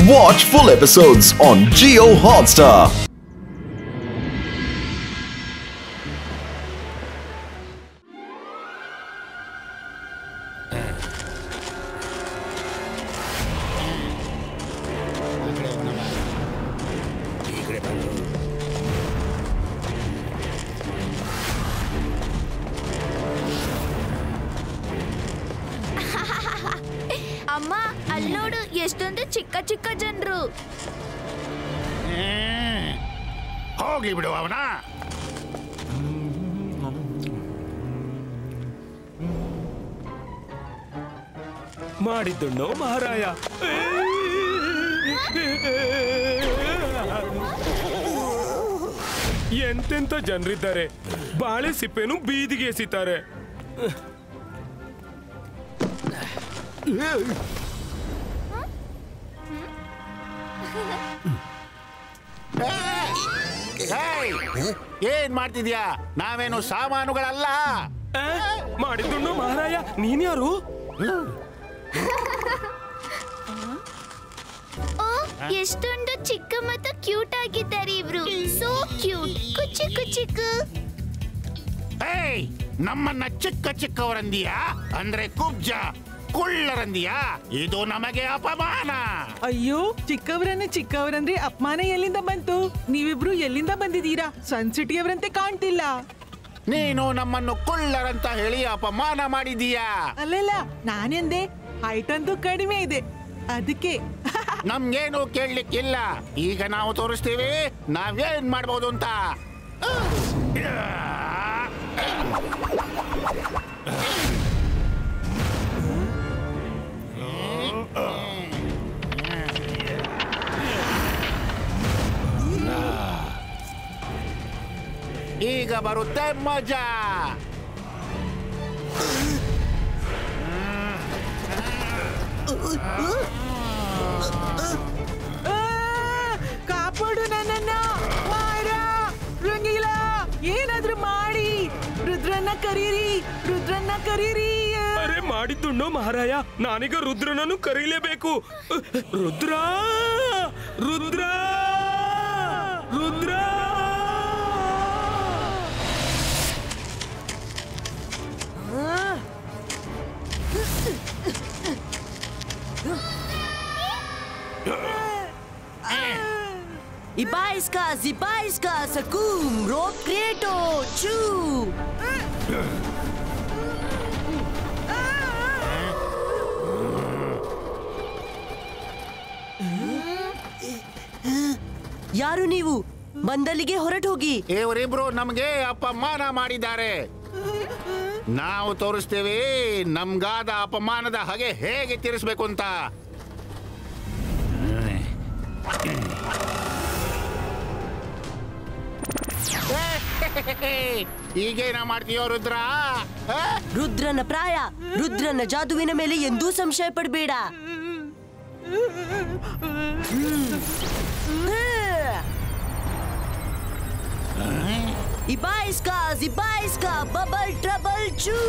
Watch full episodes on Jio Hotstar. ಅಮ್ಮ ಅಲ್ಲೋಡು ಎಷ್ಟೊಂದು ಚಿಕ್ಕ ಚಿಕ್ಕ ಜನರು. ಹೋಗ್ಲಿ ಬಿಡು ಅವನ. ಮಾಡಿದ್ದುಣ್ಣು ಮಹಾರಾಯ. ಎಂತೆಂತ ಜನರಿದ್ದಾರೆ. ಬಾಳೆ ಸಿಪ್ಪೆನು ಬೀದಿಗೆ ಎಸಿತಾರೆ. ಏನ್ ಮಾಡ್ತಿದ್ಯಾ? ನಾವೇನು ಸಾಮಾನುಗಳಲ್ಲ. ಮಾಡಿದ್ದುಣ್ಣು ಮಹಾರಾಯ, ನೀನ್ಯಾರು? ಎಷ್ಟೊಂದು ಚಿಕ್ಕ ಮತ್ತು ಕ್ಯೂಟ್ ಆಗಿದ್ದಾರೆ ಇಬ್ರು. So cute. ಕುಚ್ಚು ಕುಚ್ಚು. ನಮ್ಮನ್ನ ಚಿಕ್ಕ ಚಿಕ್ಕವರಂದಿಯಾ? ಅಂದ್ರೆ ಕುಬ್ಜ ಕುಳ್ಳರಂದಿಯಾ? ಇದು ನಮಗೆ ಅಪಮಾನ. ಅಯ್ಯೋ, ಚಿಕ್ಕವರಂದ್ರೆ ಅಪಮಾನ ಎಲ್ಲಿಂದ ಬಂತು? ನೀವಿಬ್ರು ಎಲ್ಲಿಂದ ಬಂದಿದ್ದೀರಾ? ಸನ್ ಸಿಟಿಯವರಂತೆ ಕಾಣ್ತಿಲ್ಲ. ನೀನು ನಮ್ಮನ್ನು ಕುಳ್ಳರಂತ ಹೇಳಿ ಅಪಮಾನ ಮಾಡಿದೀಯಾ? ಅಲ್ಲಲ್ಲ, ನಾನೆಂದೆ ಹೈಟ್ ಅಂತೂ ಕಡಿಮೆ ಇದೆ, ಅದಕ್ಕೆ. ನಮ್ಗೇನು ಕೇಳಲಿಕ್ಕಿಲ್ಲ. ಈಗ ನಾವು ತೋರಿಸ್ತೀವಿ ನಾವೇನ್ ಮಾಡ್ಬೋದು ಅಂತ. ಈಗ ಬರುತ್ತೆ ಮಜಾ. ಕಾಪಾಡು ನನ್ನನ್ನ. ರಂಗೀಲಾ, ಏನಾದ್ರೂ ಮಾಡಿ ರುದ್ರನ್ನ ಕರೀರಿ. ಅರೆ ಮಾಡಿದ್ದುಣ್ಣು ಮಹಾರಾಯ, ನಾನೀಗ ರುದ್ರನನ್ನು ಕರೀಲೇಬೇಕು. Rudra Rudra Rudra. Ibaiska, Sakum, Rock Creato, Chu. ಯಾರು ನೀವು? ಬಂದಲ್ಲಿಗೆ ಹೊರಟು ಹೋಗಿ. ಇವರಿಬ್ರು ನಮಗೆ ಅಪಮಾನ ಮಾಡಿದ್ದಾರೆ. ನಾವು ತೋರಿಸ್ತೇವೆ ನಮ್ಗಾದ ಅಪಮಾನದ ಹಾಗೆ ಹೇಗೆ ತೀರಿಸಬೇಕು ಅಂತ. ಈಗೇನ ಮಾಡ್ತೀಯೋ ರುದ್ರ? ರುದ್ರನ ಪ್ರಾಯ, ರುದ್ರನ ಜಾದುವಿನ ಮೇಲೆ ಎಂದೂ ಸಂಶಯ ಪಡಬೇಡ. Ibaiska, Bubble Trouble Chew.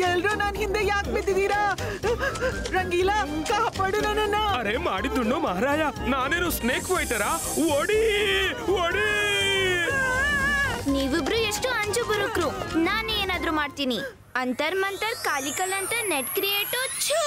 ಎಲ್ರೂ ನಾನ್ ಹಿಂದೆ ಯಾಕೆ ಬಿದ್ದಿದ್ದೀರಾ? ರಂಗೀಲಾ, ಕಾಪಾಡು ನನ್ನನ್ನ. ಅರೆ ಮಾಡಿದ್ದುಣ್ಣು ಮಹಾರಾಯ, ನಾನೇನು ಸ್ನೇಕ್ ಫೈಟರಾ? ಓಡಿ. ನೀವಿಬ್ರು ಎಷ್ಟು ಅಂಜು ಬರುಕ್ರು. ನಾನು ಏನಾದ್ರೂ ಮಾಡ್ತೀನಿ. ಅಂತರ್ ಮಂತರ್ ಕಾಲಿಕಲ್ ಅಂತ net ಕ್ರಿಯೇಟೋ ಛೂ.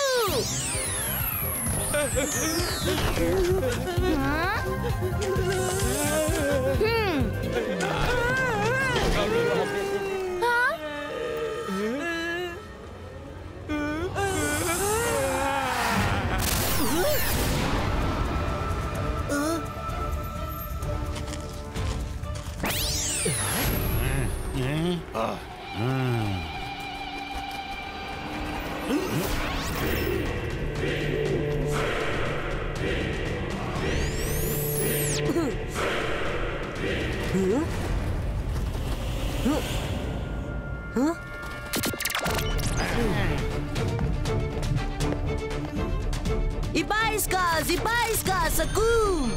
Zibaiska, Sakum!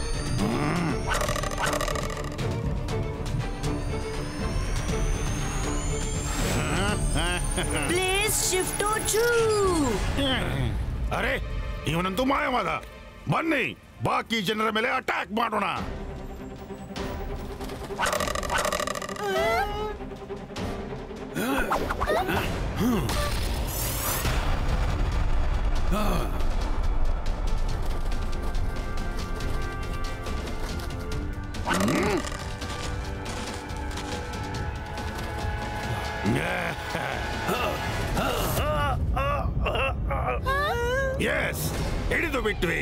Please shift to true! ಅರೆ ಇವನಂತೂ ಮಾಯವಾದ. ಬನ್ನಿ ಬಾಕಿ ಜನರ ಮೇಲೆ ಅಟ್ಯಾಕ್ ಮಾಡೋಣ. ಎಸ್ ಹಿಡಿದು ಬಿಟ್ವಿ.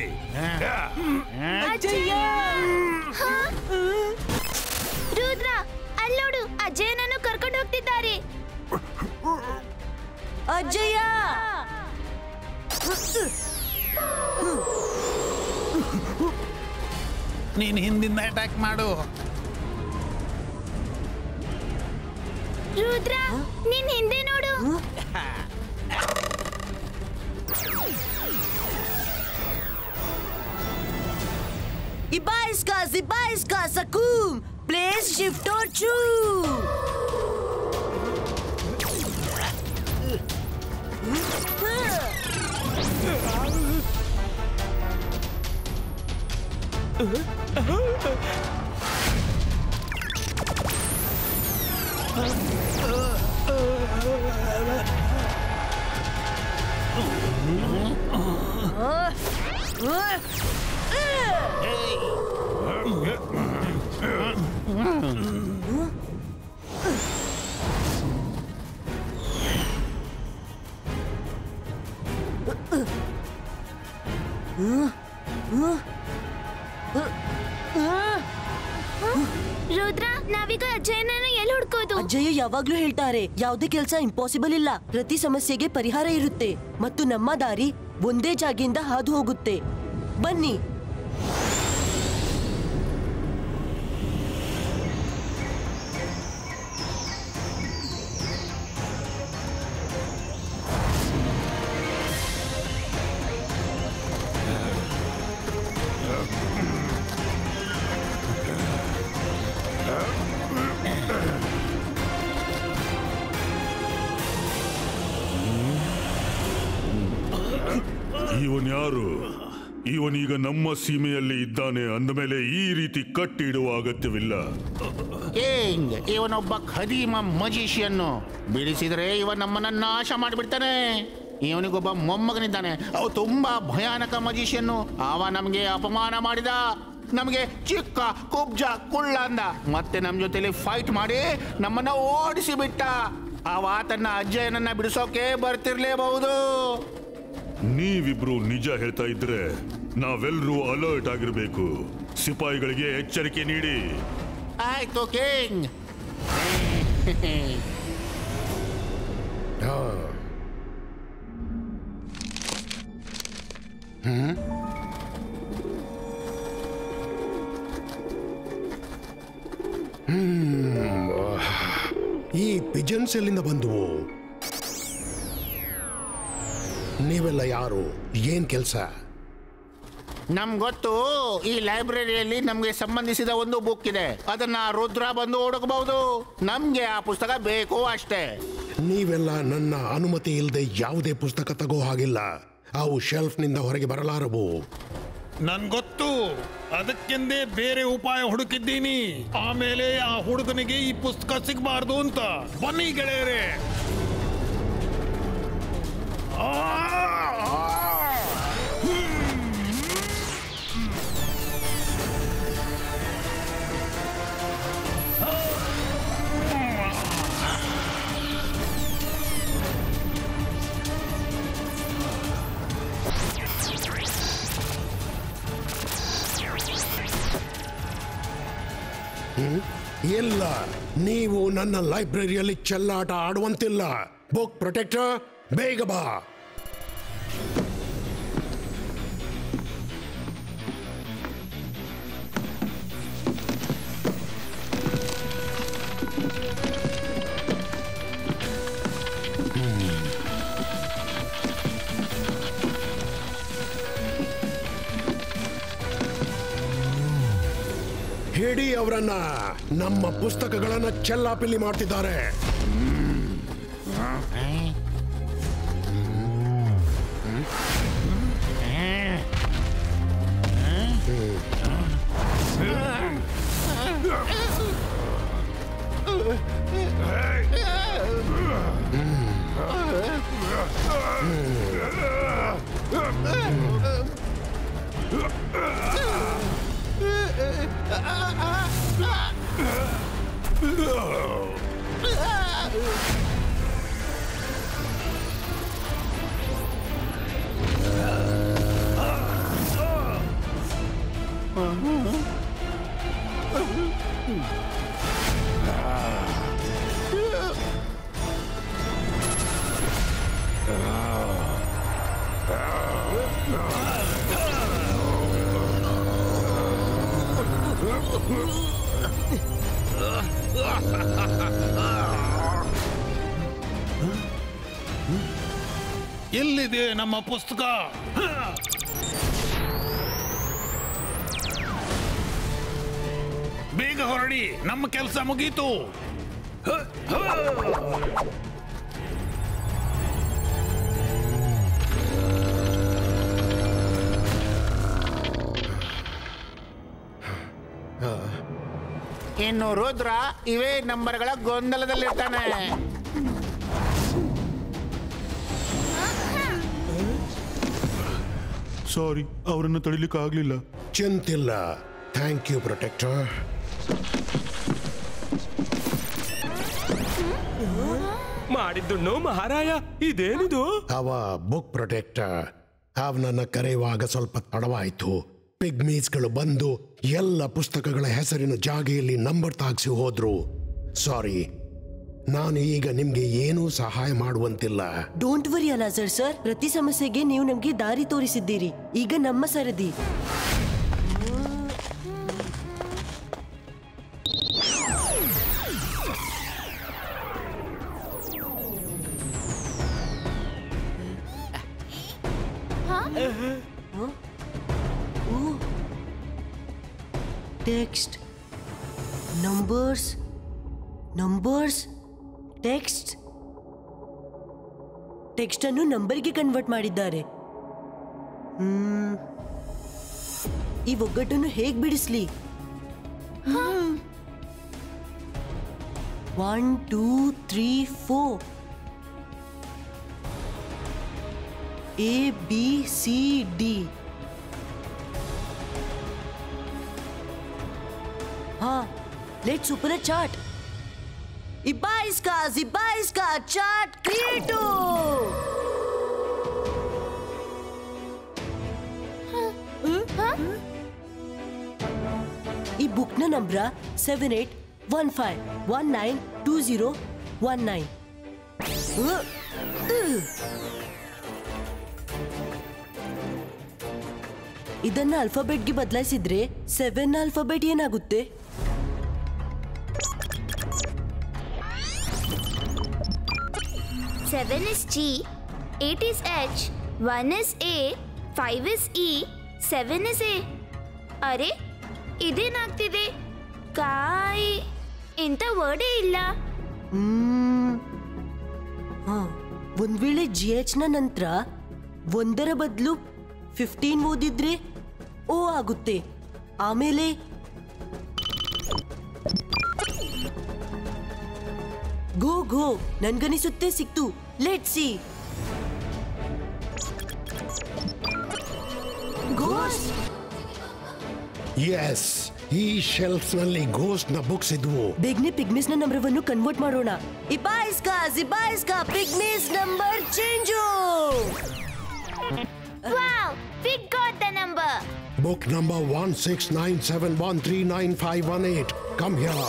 ರುದ್ರ ಅಲ್ಲೋಡು, ಅಜಯನನ್ನು ಕರ್ಕೊಂಡು ಹೋಗ್ತಿದ್ದಾರೆ. ಅಜಯ! ನೀನ್ ಹಿಂದಿಂದ ಅಟ್ಯಾಕ್ ಮಾಡು. ರುದ್ರ ನಿನ್ ಹಿಂದೆ ನೋಡು. Zibaiska, Sakum! Please shift to true! Rudra ನಾವೀಗ ಅಜಯನನ್ನು ಎಲ್ಲಿ ಹುಡ್ಕೋದು? ಅಜಯ್ ಯಾವಾಗ್ಲೂ ಹೇಳ್ತಾರೆ, ಯಾವುದೇ ಕೆಲಸ ಇಂಪಾಸಿಬಲ್ ಇಲ್ಲ, ಪ್ರತಿ ಸಮಸ್ಯೆಗೆ ಪರಿಹಾರ ಇರುತ್ತೆ ಮತ್ತು ನಮ್ಮ ದಾರಿ ಒಂದೇ ಜಾಗಿಯಿಂದ ಹಾದು ಹೋಗುತ್ತೆ. ಬನ್ನಿ. ಇವನ್ ಯಾರು? ಇವನೀಗ ನಮ್ಮ ಸೀಮೆಯಲ್ಲಿ ಇದ್ದಾನೆ ಅಂದಮೇಲೆ ಈ ರೀತಿ ಕಟ್ಟಿಡುವ ಅಗತ್ಯವಿಲ್ಲ. ಇವನೊಬ್ಬ ಖದೀಮ ಮಜಿಷಿಯನ್ನು ಬಿಡಿಸಿದ್ರೆ ಇವ ನಮ್ಮನ್ನ ನಾಶ ಮಾಡಿಬಿಡ್ತಾನೆ. ಇವನಿಗೊಬ್ಬ ಮೊಮ್ಮಗನಿದ್ದಾನೆ, ಅವು ತುಂಬಾ ಭಯಾನಕ ಮಜಿಷಿಯನ್ನು. ಅವ ನಮ್ಗೆ ಅಪಮಾನ ಮಾಡಿದ, ನಮ್ಗೆ ಚಿಕ್ಕ ಕುಬ್ಜ ಕುಳ್ಳ ಅಂದ, ಮತ್ತೆ ನಮ್ ಜೊತೆಲಿ ಫೈಟ್ ಮಾಡಿ ನಮ್ಮನ್ನ ಓಡಿಸಿ ಬಿಟ್ಟ. ಅವ ತನ್ನ ಅಜ್ಜಯನನ್ನ ಬಿಡಿಸೋಕೆ ಬರ್ತಿರ್ಲೇಬಹುದು. ನೀವಿಬ್ರು ನಿಜ ಹೇಳ್ತಾ ಇದ್ರೆ ನಾವೆಲ್ಲರೂ ಅಲರ್ಟ್ ಆಗಿರ್ಬೇಕು. ಸಿಪಾಯಿಗಳಿಗೆ ಎಚ್ಚರಿಕೆ ನೀಡಿ. ಆಯ್ತು ಕಿಂಗ್. ಈ ಪಿಜನ್ಸ್ ಎಲ್ಲಿಂದ ಬಂದವು? ನೀವೆಲ್ಲ ಯಾರು? ಏನ್ ಕೆಲಸ? ನಮ್ಗೊತ್ತು, ಈ ಲೈಬ್ರರಿಯಲ್ಲಿ ನಮ್ಗೆ ಸಂಬಂಧಿಸಿದ ಒಂದು ಬುಕ್ ಇದೆ, ಅದನ್ನ ರುದ್ರ ಬಂದು ಹುಡುಕಬಹುದು. ನಮ್ಗೆ ಆ ಪುಸ್ತಕ ಬೇಕು ಅಷ್ಟೇ. ನೀವೆಲ್ಲ ನನ್ನ ಅನುಮತಿ ಇಲ್ಲದೆ ಯಾವುದೇ ಪುಸ್ತಕ ತಗೋ ಹಾಗಿಲ್ಲ. ಅವು ಶೆಲ್ಫ್ ನಿಂದ ಹೊರಗೆ ಬರಲಾರವು. ನನ್ಗೊತ್ತು, ಅದಕ್ಕೆಂದೇ ಬೇರೆ ಉಪಾಯ ಹುಡುಕಿದ್ದೀನಿ. ಆಮೇಲೆ ಆ ಹುಡುಗನಿಗೆ ಈ ಪುಸ್ತಕ ಸಿಗಬಾರ್ದು ಅಂತ. ಬನ್ನಿ ಗೆಳೆಯರೇ. ಇಲ್ಲ, ನೀವು ನನ್ನ ಲೈಬ್ರರಿಯಲ್ಲಿ ಚೆಲ್ಲಾಟ ಆಡುವಂತಿಲ್ಲ. ಬುಕ್ ಪ್ರೊಟೆಕ್ಟರ್, ಬೇಗ ಬಾ. ಹಿಡಿ ಅವರನ್ನ. ನಮ್ಮ ಪುಸ್ತಕಗಳನ್ನ ಚೆಲ್ಲಾಪಿಲ್ಲಿ ಮಾಡ್ತಿದ್ದಾರೆ. ಎಲ್ಲಿದೆ ನಮ್ಮ ಪುಸ್ತಕ? ಬೇಗ ಹೊರಡಿ, ನಮ್ಮ ಕೆಲಸ ಮುಗೀತು. ಇನ್ನು ರುದ್ರ ಇವೇ ನಂಬರ್ಗಳ ಗೊಂದಲದಲ್ಲಿರ್ತಾನೆ. ಸಾರಿ, ಅವರನ್ನು ತಡಿಲಿಕ್ಕೆ ಆಗ್ಲಿಲ್ಲ. ಚಿಂತಿಲ್ಲ. Thank you protector. ಮಾಡಿದ್ದು ಮಹಾರಾಯ, ಇದೇನಿದು? ಅವ ಬುಕ್ ಪ್ರೊಟೆಕ್ಟರ್. ಅವನನ್ನ ಕರೆಯುವಾಗ ಸ್ವಲ್ಪ ತಡವಾಯ್ತು. ಪಿಗ್ಮೀಸ್ಗಳು ಬಂದು ಎಲ್ಲ ಪುಸ್ತಕಗಳ ಹೆಸರಿನ ಜಾಗೆಯಲ್ಲಿ ನಂಬರ್ ತಾಗಿಸಿ ಹೋದ್ರು. ಸಾರಿ, ನಾನು ಈಗ ನಿಮ್ಗೆ ಏನೂ ಸಹಾಯ ಮಾಡುವಂತಿಲ್ಲ. ಡೋಂಟ್ ವರಿ ಅಲಾಜರ್ ಸರ್, ಪ್ರತಿ ಸಮಸ್ಯೆಗೆ ನೀವು ನಮ್ಗೆ ದಾರಿ ತೋರಿಸಿದ್ದೀರಿ. ಈಗ ನಮ್ಮ ಸರದಿ. ಟೆಕ್ಸ್ಟ್, ನಂಬರ್ಸ್, ಟೆಕ್ಸ್ಟ್ ಅನ್ನು ನಂಬರ್ಗೆ ಕನ್ವರ್ಟ್ ಮಾಡಿದ್ದಾರೆ. ಈ ಒಗ್ಗಟ್ಟನ್ನು ಹೇಗೆ ಬಿಡಿಸ್ಲಿ? 1 2 3 4 A B C D. हाँ, let's open a chart. Ibaiska chart creato. ಈ ಬುಕ್ನ ನಂಬರ 7815192019. ಇದನ್ನ ಆಲ್ಫಾಬೆಟ್ಗೆ ಬದಲಾಯಿಸಿದ್ರೆ 7 ಆಲ್ಫಾಬೆಟ್ ಏನಾಗುತ್ತೆ? 7 is G, 8 is H, 1 is A, 5 is E, 7 is A. ಅರೆ, ಇದೇನಾಗ್ತಿದೆ? ಕಾಯಿ ಎಂತ ವರ್ಡೇ ಇಲ್ಲ. ಒಂದ್ ವೇಳೆ GH ನ ನಂತರ 1ರ ಬದಲು 15 ಓದಿದ್ರೆ ಓ ಆಗುತ್ತೆ. ಆಮೇಲೆ ಗೋ ನನ್ಗನಿಸುತ್ತೆ ಸಿಕ್ತು. Let's see. ಗೋಸ್ಟ್. ಎಸ್, ಈ ಶೆಲ್ಫ್ ನಲ್ಲಿ ಗೋಸ್ಟ್ ನ ಬುಕ್ಸ್ ಇದ್ವು. ಬೇಗನೆ ಪಿಗ್ಮೀಸ್ ನ ನಂಬರವನ್ನು ಕನ್ವರ್ಟ್ ಮಾಡೋಣ. ಇಬಾಯಿಸ್ಕಾ pygmies number change. Wow, we got the number. Book number 1697139518. Come here.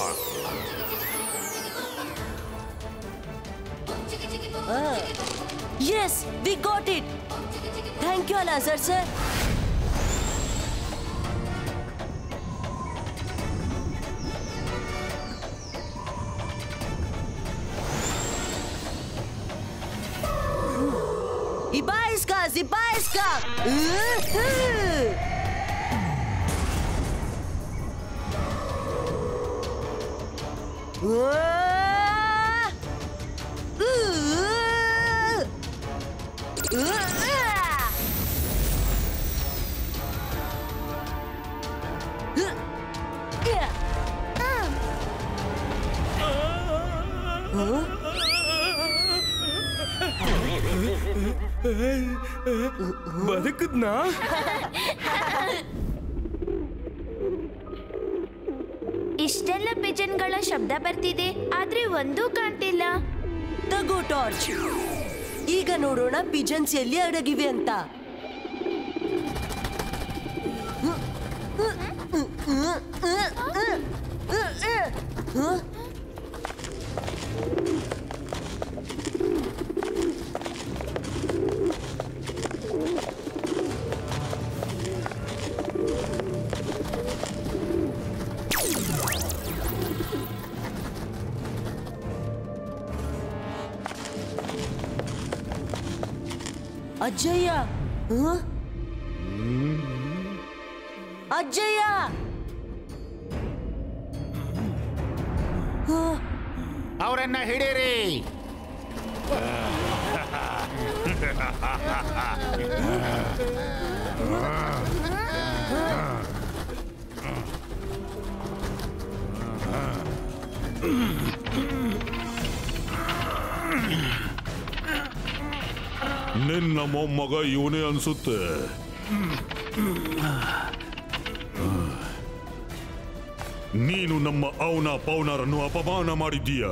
Yes, we got it. Thank you, Alazar sir. Ibaiska. ಬದುಕದ್ನಾ? ಇಷ್ಟೆಲ್ಲ ಪಿಜನ್ಗಳ ಶಬ್ದ ಬರ್ತಿದೆ, ಆದ್ರೆ ಒಂದೂ ಕಾಣ್ತಿಲ್ಲ. ತಗೋ ಟಾರ್ಚ್. ಈಗ ನೋಡೋಣ ಪಿಜನ್ಸ್ ಎಲ್ಲಿ ಅಡಗಿವೆ ಅಂತ. ಅಜ್ಜಯ್ಯ, ಅಜ್ಜಯ್ಯ, ಅವರನ್ನ ಹಿಡೀರಿ. ನಿನ್ನ ಮೊಮ್ಮಗ ಇವನೇ ಅನ್ಸುತ್ತೆ. ನೀನು ನಮ್ಮ ಅವನ ಪೌನರನ್ನು ಅಪಮಾನ ಮಾಡಿದ್ದೀಯ.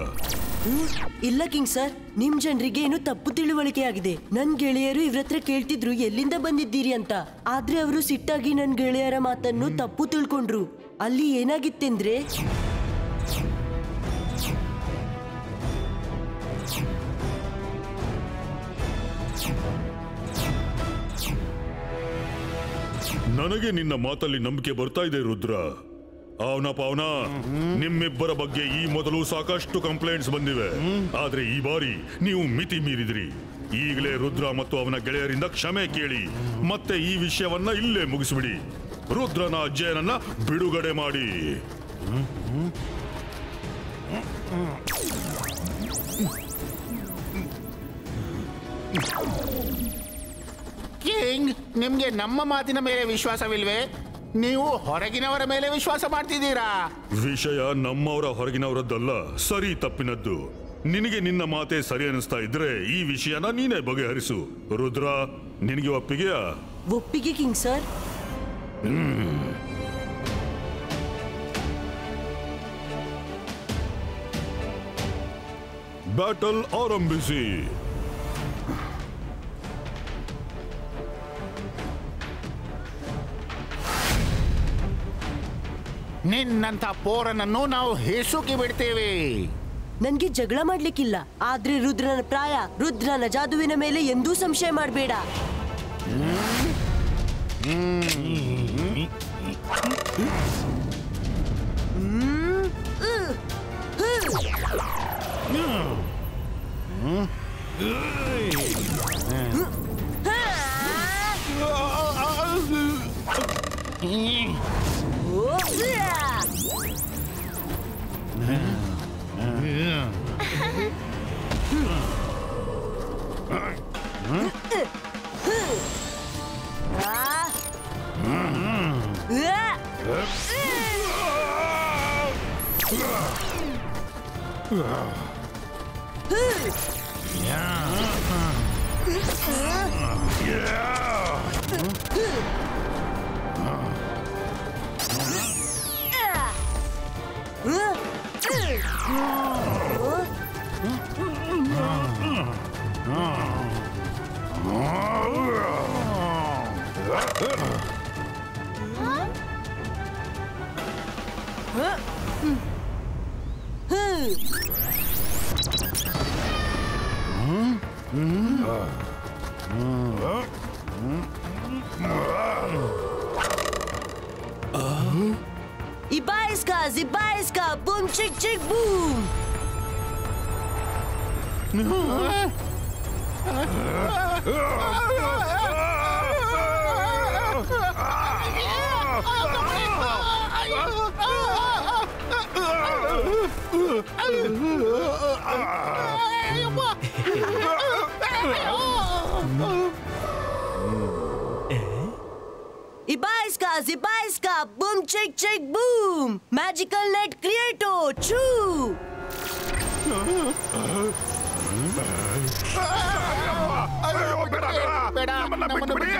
ಇಲ್ಲ ಕಿಂಗ್ ಸರ್, ನಿಮ್ ಜನರಿಗೆ ಏನು ತಪ್ಪು ತಿಳುವಳಿಕೆ ಆಗಿದೆ. ನನ್ ಗೆಳೆಯರು ಇವ್ರತ್ರ ಕೇಳ್ತಿದ್ರು ಎಲ್ಲಿಂದ ಬಂದಿದ್ದೀರಿ ಅಂತ. ಆದ್ರೆ ಅವರು ಸಿಟ್ಟಾಗಿ ನನ್ ಗೆಳೆಯರ ಮಾತನ್ನು ತಪ್ಪು ತಿಳ್ಕೊಂಡ್ರು. ಅಲ್ಲಿ ಏನಾಗಿತ್ತೆಂದ್ರೆ, ನನಗೆ ನಿನ್ನ ಮಾತಲ್ಲಿ ನಂಬಿಕೆ ಬರ್ತಾ ಇದೆ ರುದ್ರ. ಪವನ, ನಿಮ್ಮಿಬ್ಬರ ಬಗ್ಗೆ ಈ ಮೊದಲು ಸಾಕಷ್ಟು ಕಂಪ್ಲೇಂಟ್ಸ್ ಬಂದಿವೆ. ಆದ್ರೆ ಈ ಬಾರಿ ನೀವು ಮಿತಿ ಮೀರಿದ್ರಿ. ಈಗಲೇ ರುದ್ರ ಮತ್ತು ಅವನ ಗೆಳೆಯರಿಂದ ಕ್ಷಮೆ ಕೇಳಿ ಮತ್ತೆ ಈ ವಿಷಯವನ್ನ ಇಲ್ಲೇ ಮುಗಿಸ್ಬಿಡಿ. ರುದ್ರನ ಅಜ್ಜಯನನ್ನ ಬಿಡುಗಡೆ ಮಾಡಿ. ಕಿಂಗ್, ನಿಮ್ಗೆ ನಮ್ಮ ಮಾತಿನ ಮೇಲೆ ವಿಶ್ವಾಸವಿಲ್ವೇ? ನೀವು ಹೊರಗಿನವರ ಮೇಲೆ ವಿಶ್ವಾಸ ಮಾಡ್ತಿದ್ದೀರಾ? ವಿಷಯ ನಮ್ಮವರ ಹೊರಗಿನವರದ್ದಲ್ಲ, ಸರಿ ತಪ್ಪಿನದ್ದು. ನಿನಗೆ ನಿನ್ನ ಮಾತೆ ಸರಿ ಅನಿಸ್ತಾ ಇದ್ರೆ ಈ ವಿಷಯನ ನೀನೇ ಬಗೆಹರಿಸು. ರುದ್ರ, ನಿನಗೆ ಒಪ್ಪಿಗೆಯಾ? ಒಪ್ಪಿಗೆ ಕಿಂಗ್ ಸರ್. ಬ್ಯಾಟಲ್ ಆರಂಭಿಸಿ. ನಿನ್ನಂತ ಪೋರನನ್ನು ನಾವು ಹೇಸುಕಿ ಬಿಡ್ತೇವೆ. ನನ್ಗೆ ಜಗಳ ಮಾಡ್ಲಿಕ್ಕಿಲ್ಲ, ಆದ್ರೆ ರುದ್ರನ ಪ್ರಾಯ, ರುದ್ರನ ಜಾದುವಿನ ಮೇಲೆ ಎಂದೂ ಸಂಶಯ ಮಾಡಬೇಡ. Ibaiska, boom, chick, chick, boom. Ibaiska, boom, chick, chick, boom. Magical net creator, choo. ಬೇಡ, ನಮ್ಮನ್ನು ಬಿಟ್ಬಿಡಿ.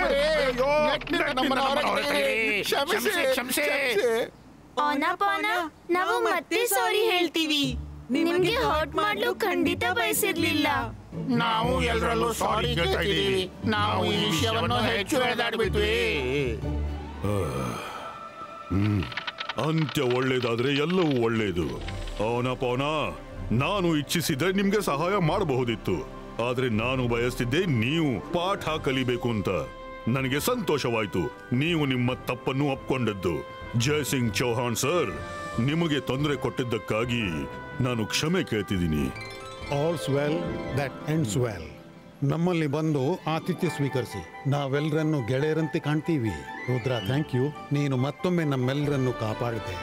ನಮ್ಮನ್ನು ಹೊರಗೆ ಕ್ಷಮಿಸಿ. ಪೌನ ನಾವು ಮತ್ತೆ ಸಾರಿ ಹೇಳ್ತೀವಿ. ನಿಮ್ಗೆ ಹರ್ಟ್ ಮಾಡ್ಲು ಖಂಡಿತ ಬಯಸಿರ್ಲಿಲ್ಲ. ನಾವು ಎಲ್ಲರಲ್ಲೂ ಸಾರಿ ಕೇಳ್ತೀವಿ. ನಾವು ಈ ವಿಷಯವನ್ನು ಹೆಚ್ಚು ಎಳೆದಾಡ್ಬಿಟ್ವಿ. ಅಂತ್ಯ ಒಳ್ಳೇದಾದ್ರೆ ಎಲ್ಲವೂ ಒಳ್ಳೇದು. ಪೌನ, ನಾನು ಇಚ್ಛಿಸಿದ್ರೆ ನಿಮ್ಗೆ ಸಹಾಯ ಮಾಡಬಹುದಿತ್ತು. ಆದ್ರೆ ನಾನು ಬಯಸ್ತಿದ್ದೆ ನೀವು ಪಾಠ ಕಲಿಬೇಕು ಅಂತ. ನನಗೆ ಸಂತೋಷವಾಯ್ತು ನೀವು ನಿಮ್ಮ ತಪ್ಪನ್ನು ಒಪ್ಕೊಂಡದ್ದು. ಜಯಸಿಂಗ್ ಚೌಹಾಣ್ ಸರ್, ನಿಮಗೆ ತೊಂದರೆ ಕೊಟ್ಟಿದ್ದಕ್ಕಾಗಿ ನಾನು ಕ್ಷಮೆ ಕೇಳ್ತಿದ್ದೀನಿ. All's well that ends well. ನಮ್ಮಲ್ಲಿ ಬಂದು ಆತಿಥ್ಯ ಸ್ವೀಕರಿಸಿ. ನಾವೆಲ್ಲರನ್ನು ಗೆಳೆಯರಂತೆ ಕಾಣ್ತೀವಿ. Rudra, thank you. ನೀನು ಮತ್ತೊಮ್ಮೆ ನಮ್ಮೆಲ್ಲರನ್ನು ಕಾಪಾಡಿದೆ.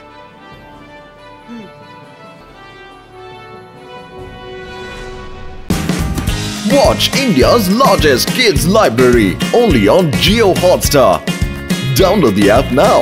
Watch India's largest kids library only on Jio Hotstar. Download the app now.